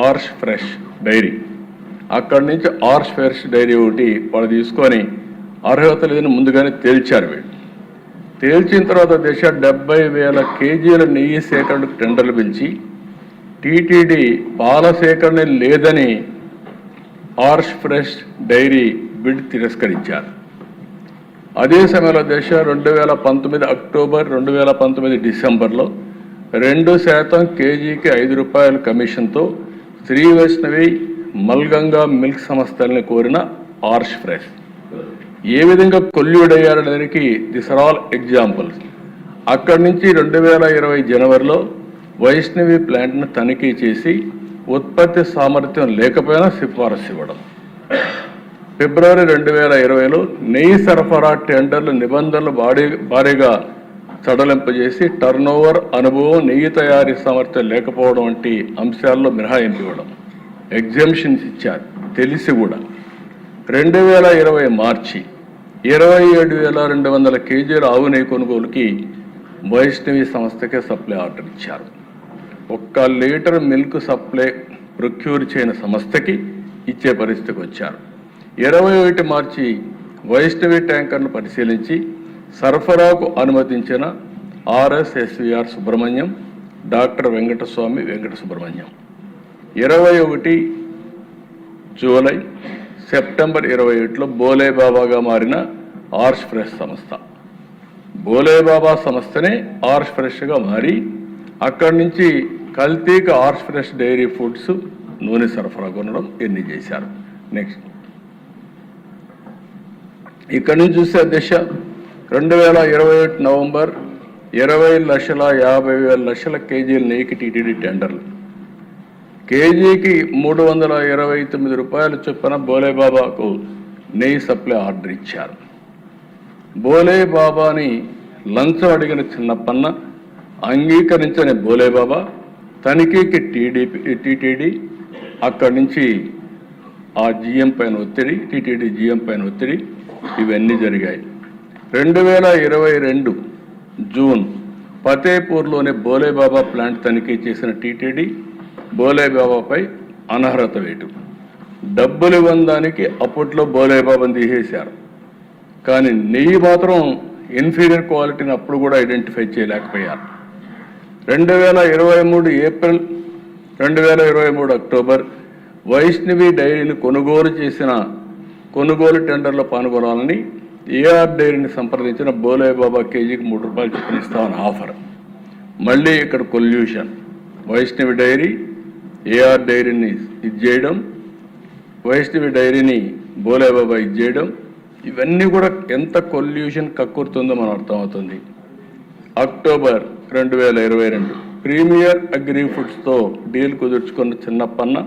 ఆర్ష్ fresh dairy. అక్కడి నుంచి ఆర్ష్ fresh dairy ఒకటి వాళ్ళు తీసుకొని అర్హత లేదని ముందుగానే తేల్చారు. వీళ్ళు తేల్చిన తర్వాత 70,000 కేజీల నెయ్యి సేకరణకు టెండర్లు పిలిచి టీటీడీ పాల సేకరణ లేదని ఆర్ష్ ఫ్రెష్ డైరీ బిడ్ తిరస్కరించారు. అదే సమయంలో 2019 అక్టోబర్ 2019 డిసెంబర్లో 2% కేజీకి ₹5 కమిషన్తో శ్రీ వైష్ణవి మల్గంగా మిల్క్ సంస్థల్ని కోరిన ఆర్ష్ ఫ్రెష్ ఏ విధంగా కొల్యూడయ్యారనేదానికి దిస్ ఆర్ ఆల్ ఎగ్జాంపుల్స్. అక్కడి నుంచి 2020 జనవరిలో వైష్ణవి ప్లాంట్ను తనిఖీ చేసి ఉత్పత్తి సామర్థ్యం లేకపోయినా సిఫారసు ఇవ్వడం. ఫిబ్రవరి 2020లో నెయ్యి సరఫరా టెండర్ల నిబంధనలు భారీగా సడలింపజేసి టర్నోవర్, అనుభవం, నెయ్యి తయారీ సామర్థ్యం లేకపోవడం వంటి అంశాల్లో మినహాయింపు ఇవ్వడం, ఎగ్జామ్షన్స్ ఇచ్చారు తెలిసి కూడా. 2020 మార్చి 27,200 కేజీల ఆవు నెయ్యి కొనుగోలుకి వైష్ణవి సంస్థకే సప్లై ఆర్డర్ ఇచ్చారు. 1 లీటర్ మిల్క్ సప్లై ప్రొక్యూర్ చేయని సంస్థకి ఇచ్చే పరిస్థితికి వచ్చారు. 21 మార్చి వైష్ణవి ట్యాంకర్ను పరిశీలించి సరఫరాకు అనుమతించిన RSSVR Subrahmanyam, doctor Venkataswamy Venkata Subrahmanyam. 21 July, September 21లో బోలేబాబాగా మారిన ఆర్ష్ ఫ్రెష్ సంస్థ. బోలేబాబా సంస్థనే ఆర్ష్ ఫ్రెష్గా మారి అక్కడి నుంచి కల్తీకి ఆర్ష్ ఫ్రెష్ డైరీ ఫుడ్స్ నూనె సరఫరా కొనడం ఎన్ని చేశారు. నెక్స్ట్ ఇక్కడి నుంచి చూస్తే అధ్యక్ష 2021 నవంబర్ 20,50,000 కేజీల నెయ్యికి టీటీడీ టెండర్లు. కేజీకి ₹329 చొప్పున బోలేబాబాకు నెయ్యి సప్లై ఆర్డర్ ఇచ్చారు. బోలేబాబాని లంచం అడిగిన చిన్నప్పన్న అంగీకరించని బోలేబాబా తనిఖీకి టీటీడీ అక్కడి నుంచి ఆ జిఎం పైన ఒత్తిడి, టీటీడీ జిఎం పైన ఒత్తిడి ఇవన్నీ జరిగాయి. 2022 జూన్ ఫతేపూర్లోని బోలేబాబా ప్లాంట్ తనిఖీ చేసిన టీటీడీ బోలేబాబాపై అనర్హత వేటు. డబ్బులు ఇవ్వడానికి అప్పట్లో బోలేబాబాని తీసేశారు, కానీ నెయ్యి మాత్రం ఇన్ఫీరియర్ క్వాలిటీని అప్పుడు కూడా ఐడెంటిఫై చేయలేకపోయారు. 2023 ఏప్రిల్ 2023 అక్టోబర్ వైష్ణవి డైరీని కొనుగోలు టెండర్లో పాల్గొనాలని ఏఆర్ డైరీని సంప్రదించిన బోలేబాబా కేజీకి ₹3 చొప్పున ఇస్తామని ఆఫర్. మళ్ళీ ఇక్కడ కొల్యూషన్. వైష్ణవి డైరీ ఏఆర్ డైరీని చేయడం, వైష్ణవి డైరీని బోలేబాబా చేయడం, ఇవన్నీ కూడా ఎంత కొల్యూషన్ కక్కుర్తుందో మనం అర్థమవుతుంది. అక్టోబర్ 2022 ప్రీమియర్ అగ్రి ఫుడ్స్తో డీల్ కుదుర్చుకున్న చిన్నప్పన్న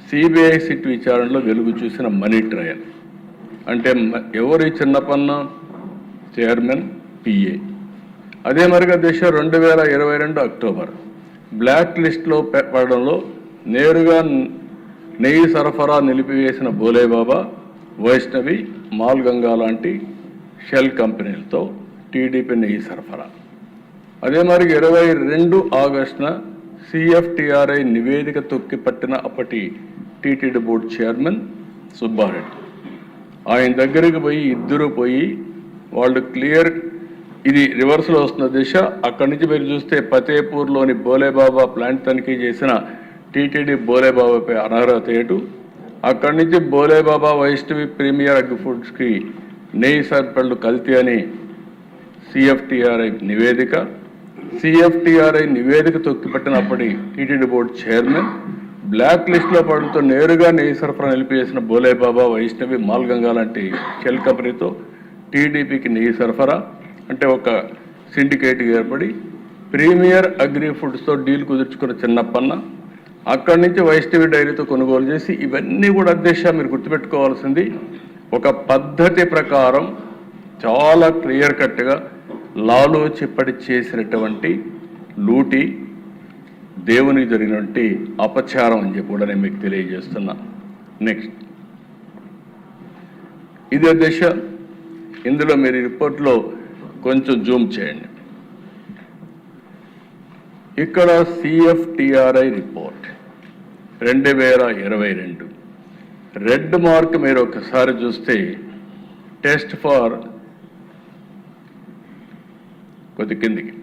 సిబిఐ సిట్ విచారణలో వెలుగు చూసిన మనీ ట్రయల్. అంటే ఎవరు ఈ చిన్నప్పన్న? Chairman, PA. అదే మరిగా 2022 అక్టోబర్ బ్లాక్ లిస్ట్లో పడడంలో నేరుగా నెయ్యి సరఫరా నిలిపివేసిన బోలేబాబా, వైష్ణవి, మాల్గంగా లాంటి షెల్ కంపెనీలతో టీడీపీ నెయ్యి సరఫరా. అదే మరి 22 ఆగస్టున సిఎఫ్టిఆర్ఐ నివేదిక తొక్కిపట్టిన అప్పటి టీటీడీ బోర్డు చైర్మన్ సుబ్బారెడ్డి. ఆయన దగ్గరికి ఇద్దరు పోయి వాళ్ళు క్లియర్, ఇది రివర్స్లో వస్తున్న దిశ. అక్కడి నుంచి మీరు చూస్తే ఫతేపూర్లోని బోలేబాబా ప్లాంట్ తనిఖీ చేసిన టీటీడీ బోలేబాబాపై అనర్హత ఏటు. అక్కడి నుంచి బోలేబాబా వైష్ణవి ప్రీమియర్ అగ్రి ఫుడ్స్కి నెయ్యి సరఫరాలు కల్తీ అని సిఎఫ్టిఆర్ఐ నివేదిక. సిఎఫ్టిఆర్ఐ నివేదిక తొక్కిపట్టినప్పటి టీటీడీ బోర్డు చైర్మన్ బ్లాక్ లిస్ట్లో పడుతూ నేరుగా నెయ్యి సరఫరా నిలిపివేసిన బోలేబాబా, వైష్ణవి, మాల్గంగా లాంటి షెల్ కంపెనీతో టీడీపీకి నెయ్యి సరఫరా అంటే ఒక సిండికేట్ ఏర్పడి ప్రీమియర్ అగ్రి ఫుడ్స్తో డీల్ కుదుర్చుకున్న చిన్నప్పన్న అక్కడి నుంచి వైష్ణవి డైరీతో కొనుగోలు చేసి ఇవన్నీ కూడా అధ్యక్ష మీరు గుర్తుపెట్టుకోవాల్సింది ఒక పద్ధతి ప్రకారం చాలా క్లియర్ కట్గా లాలో చెప్పడి చేసినటువంటి లూటీ, దేవునికి జరిగినటువంటి అపచారం అని చెప్పి కూడా నేను మీకు తెలియజేస్తున్నా. నెక్స్ట్ ఇదే దశ. ఇందులో మీరు రిపోర్ట్లో కొంచెం జూమ్ చేయండి. ఇక్కడ సిఎఫ్టిఆర్ఐ రిపోర్ట్ 2022. రెడ్ మార్క్ మీరు ఒకసారి చూస్తే టెస్ట్ ఫార్ కొద్ది కిందికి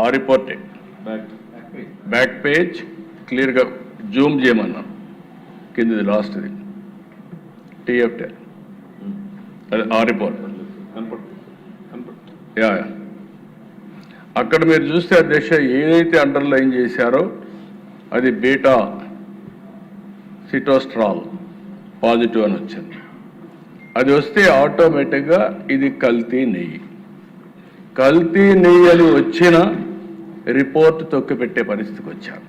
ఆ రిపోర్టే బ్యాక్ పేజ్ క్లియర్గా జూమ్ చేయమన్నా కిందిది లాస్ట్ది TF10 అదే ఆ రిపోర్ట్ యా అక్కడ మీరు చూస్తే అధ్యక్ష ఏదైతే అండర్లైన్ చేశారో అది బీటా సిటోస్ట్రాల్ పాజిటివ్ అని వచ్చింది. అది వస్తే ఆటోమేటిక్గా ఇది కల్తీ నెయ్యి అని వచ్చిన రిపోర్ట్ తొక్కిపెట్టే పరిస్థితికి వచ్చారు.